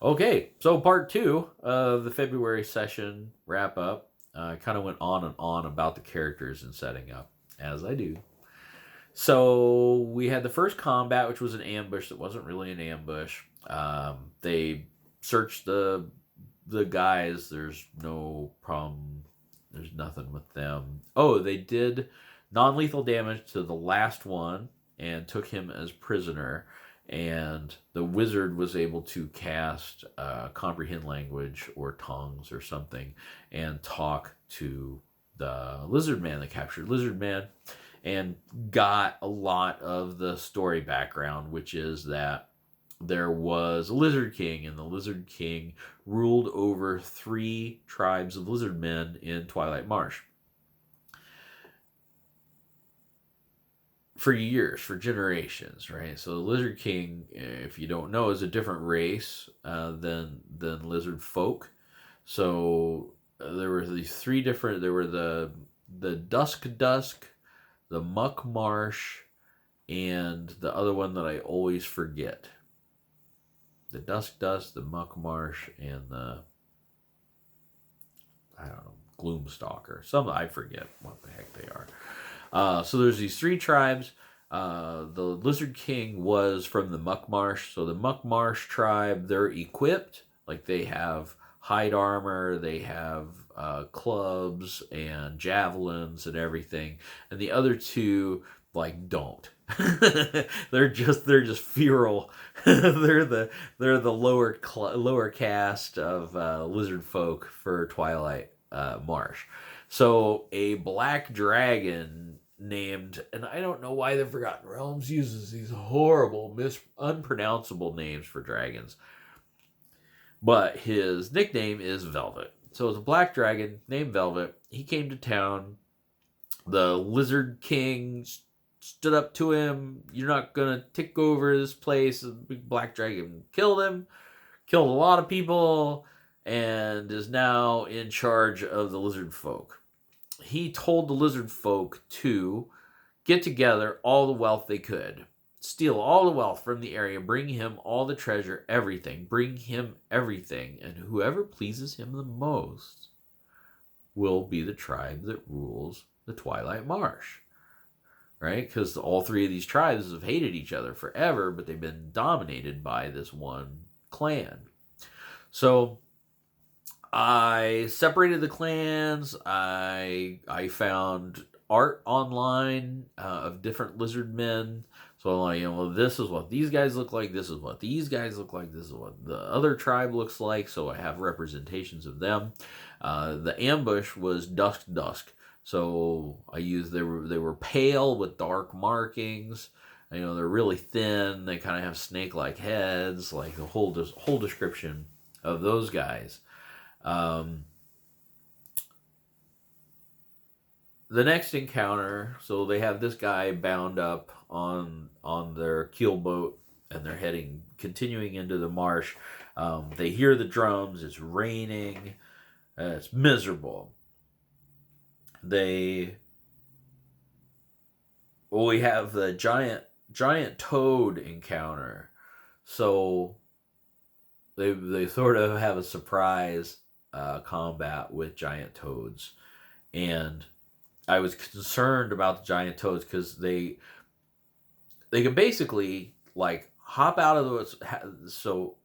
Okay, so part two of the February session wrap up kind of went on and on about the characters and setting up, as I do. So we had the first combat, which was an ambush that wasn't really an ambush. They searched the guys. There's no problem. There's nothing with them. Oh, they did non-lethal damage to the last one and took him as prisoner. And the wizard was able to cast comprehend language or tongues or something and talk to the lizard man, the captured lizard man, and got a lot of the story background, which is that there was a lizard king, and the lizard king ruled over 3 tribes of lizard men in Twilight Marsh for years, for generations, right? So the lizard king, if you don't know, is a different race than lizard folk. So there were these 3 different. There were the dusk, the muck marsh, and the other one that I always forget. The dusk, the muck marsh, and the, I don't know, gloomstalker. Some I forget what the heck they are. So there's these 3 tribes. The Lizard King was from the Muck Marsh. So the Muck Marsh tribe, they're equipped. Like they have hide armor, they have clubs and javelins and everything. And the other 2 like don't. they're just feral. they're the lower caste of lizard folk for Twilight Marsh. So a black dragon named, and I don't know why the Forgotten Realms uses these horrible, unpronounceable names for dragons, but his nickname is Velvet. So it's a black dragon named Velvet. He came to town. The Lizard King stood up to him. You're not going to take over this place. The big black dragon killed him, killed a lot of people, and is now in charge of the lizard folk. He told the lizard folk to get together all the wealth they could, steal all the wealth from the area, bring him all the treasure, everything, bring him everything, and whoever pleases him the most will be the tribe that rules the Twilight Marsh. Right? Because all 3 of these tribes have hated each other forever, but they've been dominated by this one clan. So I separated the clans. I found art online of different lizard men. So I'm like, well, this is what these guys look like. This is what these guys look like. This is what the other tribe looks like. So I have representations of them. The ambush was dusk. So I used they were pale with dark markings. They're really thin. They kind of have snake-like heads. Like the whole description of those guys. The next encounter, so they have this guy bound up on their keel boat, and they're continuing into the marsh. They hear the drums. It's raining. It's miserable. We have the giant toad encounter. So they sort of have a surprise combat with giant toads, and I was concerned about the giant toads because they can basically like hop out of the. So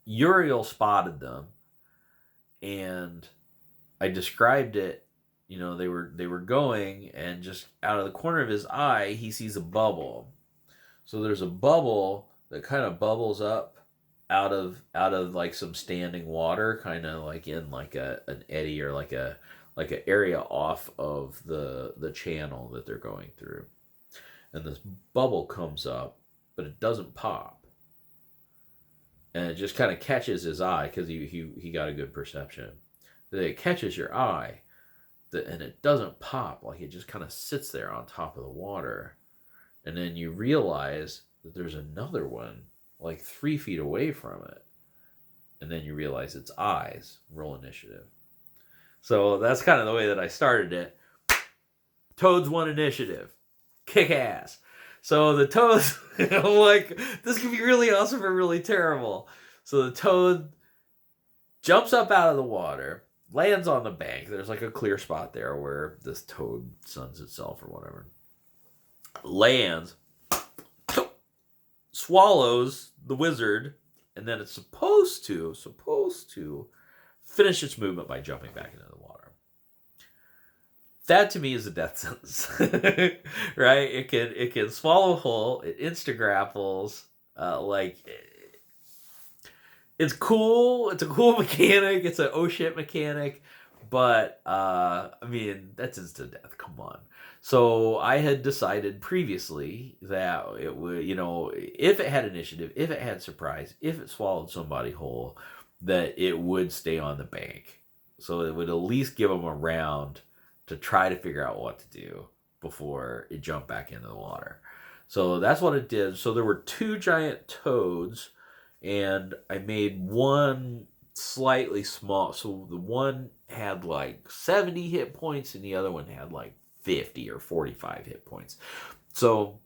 Uriel spotted them, and I described it. They were going, and just out of the corner of his eye, he sees a bubble. So there's a bubble that kind of bubbles up out of like some standing water, kind of like in like an eddy, or like an area off of the channel that they're going through. And this bubble comes up, but it doesn't pop. And it just kind of catches his eye because he got a good perception. It catches your eye. And it doesn't pop, like it just kind of sits there on top of the water. And then you realize that there's another one like 3 feet away from it. And then you realize it's eyes. Roll initiative. So that's kind of the way that I started it. Toads won initiative. Kick ass. So the toads, I'm like, this could be really awesome or really terrible. So the toad jumps up out of the water, lands on the bank. There's like a clear spot there where this toad suns itself or whatever. Lands, swallows the wizard, and then it's supposed to finish its movement by jumping back into the water. That to me is a death sentence, right? It can swallow whole. It insta grapples. It's cool. It's a cool mechanic. It's an oh shit mechanic, but I mean that's instant death. Come on. So I had decided previously that it would, if it had initiative, if it had surprise, if it swallowed somebody whole, that it would stay on the bank. So it would at least give them a round to try to figure out what to do before it jumped back into the water. So that's what it did. So there were 2 giant toads, and I made one slightly small. So the one had like 70 hit points, and the other one had like 50 or 45 hit points. So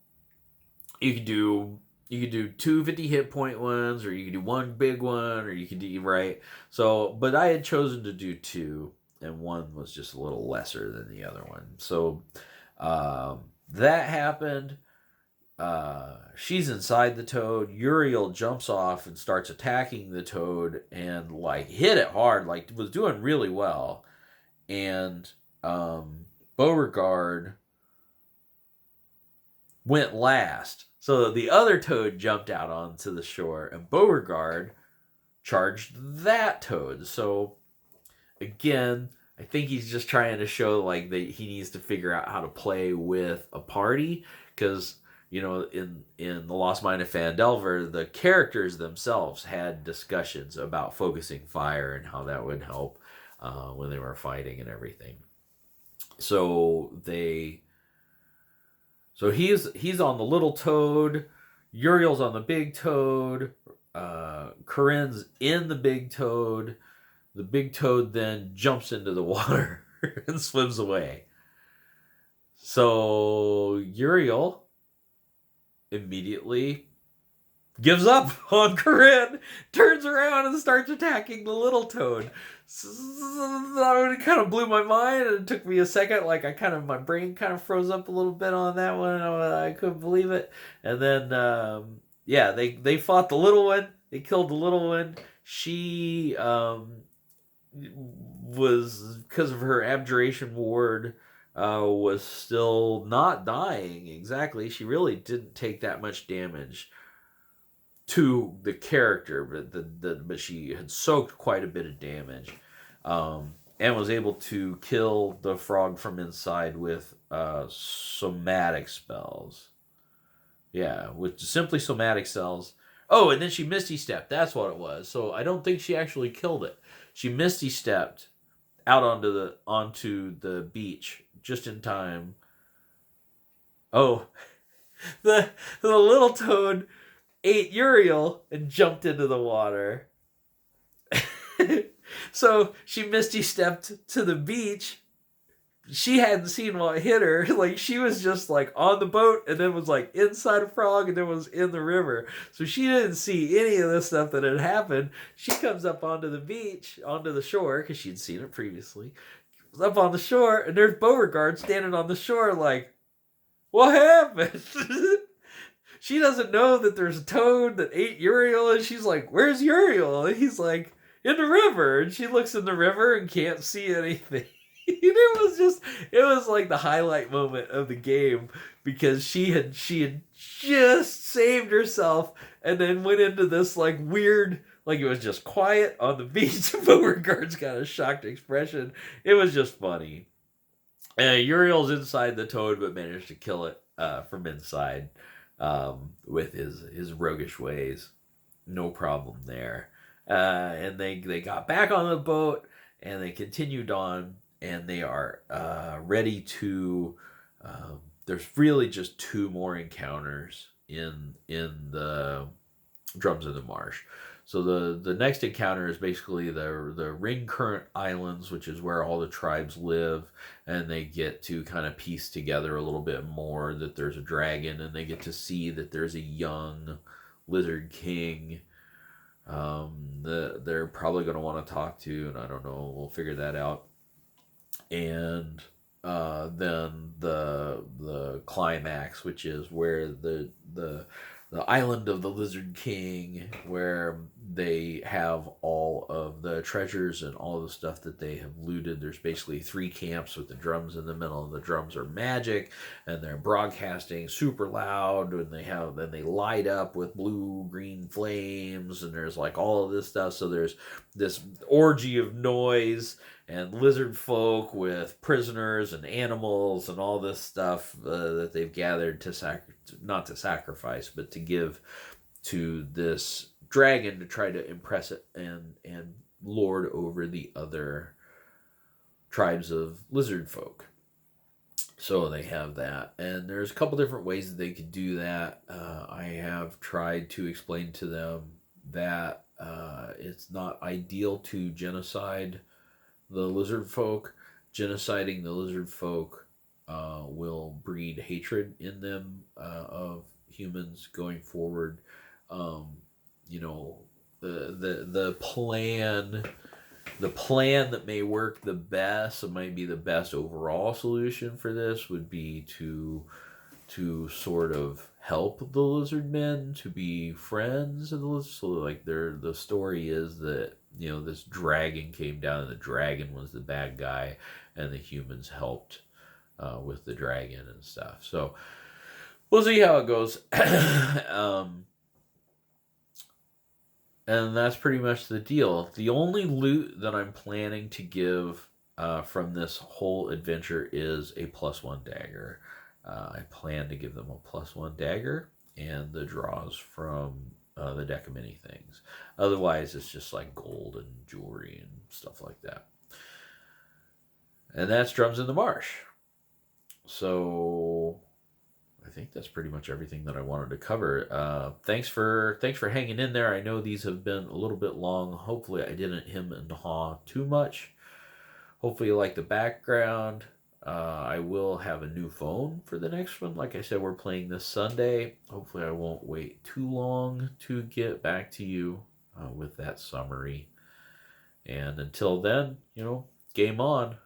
you could do 2 50 hit point ones, or you could do one big one, or you could do, right? So, but I had chosen to do 2, and one was just a little lesser than the other one. So that happened. She's inside the toad. Uriel jumps off and starts attacking the toad and like hit it hard, like was doing really well. And Beauregard went last. So the other toad jumped out onto the shore, and Beauregard charged that toad. So again, I think he's just trying to show like that he needs to figure out how to play with a party, because in the Lost Mine of Phandelver, the characters themselves had discussions about focusing fire and how that would help when they were fighting and everything. So he's on the little toad, Uriel's on the big toad, Corinne's in the big toad. The big toad then jumps into the water and swims away. So Uriel immediately gives up on Corinne, turns around and starts attacking the little toad. So it kind of blew my mind, and it took me a second. Like my brain kind of froze up a little bit on that one. I couldn't believe it. And then, they fought the little one. They killed the little one. She was, because of her abjuration ward, was still not dying exactly. She really didn't take that much damage to the character, but she had soaked quite a bit of damage, and was able to kill the frog from inside with somatic spells. Yeah, with simply somatic spells. Oh, and then she Misty Stepped. That's what it was. So I don't think she actually killed it. She Misty Stepped out onto the beach just in time. Oh, the little toad ate Uriel and jumped into the water. So she Misty Stepped to the beach. She hadn't seen what hit her. Like, she was just like on the boat, and then was like inside a frog, and then was in the river. So she didn't see any of this stuff that had happened. She comes up onto the beach, onto the shore, because she'd seen it previously. Comes up on the shore, and there's Beauregard standing on the shore like, what happened? She doesn't know that there's a toad that ate Uriel, and she's like, where's Uriel? And he's like, in the river. And she looks in the river and can't see anything. It was like the highlight moment of the game, because she had just saved herself and then went into this like weird, like it was just quiet on the beach. Beauregard's got a shocked expression. It was just funny. Uriel's inside the toad, but managed to kill it from inside with his roguish ways. No problem there. And they got back on the boat, and they continued on. And they are ready to. There's really just 2 more encounters in the Drums in the Marsh. So the next encounter is basically the Ring Current Islands, which is where all the tribes live, and they get to kind of piece together a little bit more that there's a dragon, and they get to see that there's a young lizard king They're probably going to want to talk to, and I don't know. We'll figure that out. And then the climax, which is where the island of the Lizard King, where they have all of the treasures and all the stuff that they have looted. There's basically three camps with the drums in the middle, and the drums are magic, and they're broadcasting super loud, and then they light up with blue green flames, and there's like all of this stuff. So there's this orgy of noise and lizard folk with prisoners and animals and all this stuff that they've gathered not to sacrifice, but to give to this dragon to try to impress it and lord over the other tribes of lizard folk. So they have that, and there's a couple different ways that they could do that. I have tried to explain to them that it's not ideal to genocide the lizard folk. Genociding the lizard folk will breed hatred in them of humans going forward. You know, the plan that may work the best, it might be the best overall solution for this, would be to sort of help the lizard men to be friends of the lizard. So like the story is that, you know, this dragon came down and the dragon was the bad guy, and the humans helped with the dragon and stuff. So we'll see how it goes. And that's pretty much the deal. The only loot that I'm planning to give from this whole adventure is a +1 dagger. I plan to give them a +1 dagger and the draws from the deck of many things. Otherwise, it's just like gold and jewelry and stuff like that. And that's Drums in the Marsh. So I think that's pretty much everything that I wanted to cover. Thanks for hanging in there. I know these have been a little bit long. Hopefully I didn't hem and haw too much. Hopefully you like the background. I will have a new phone for the next one. Like I said, we're playing this Sunday. Hopefully I won't wait too long to get back to you with that summary. And until then, you know, game on.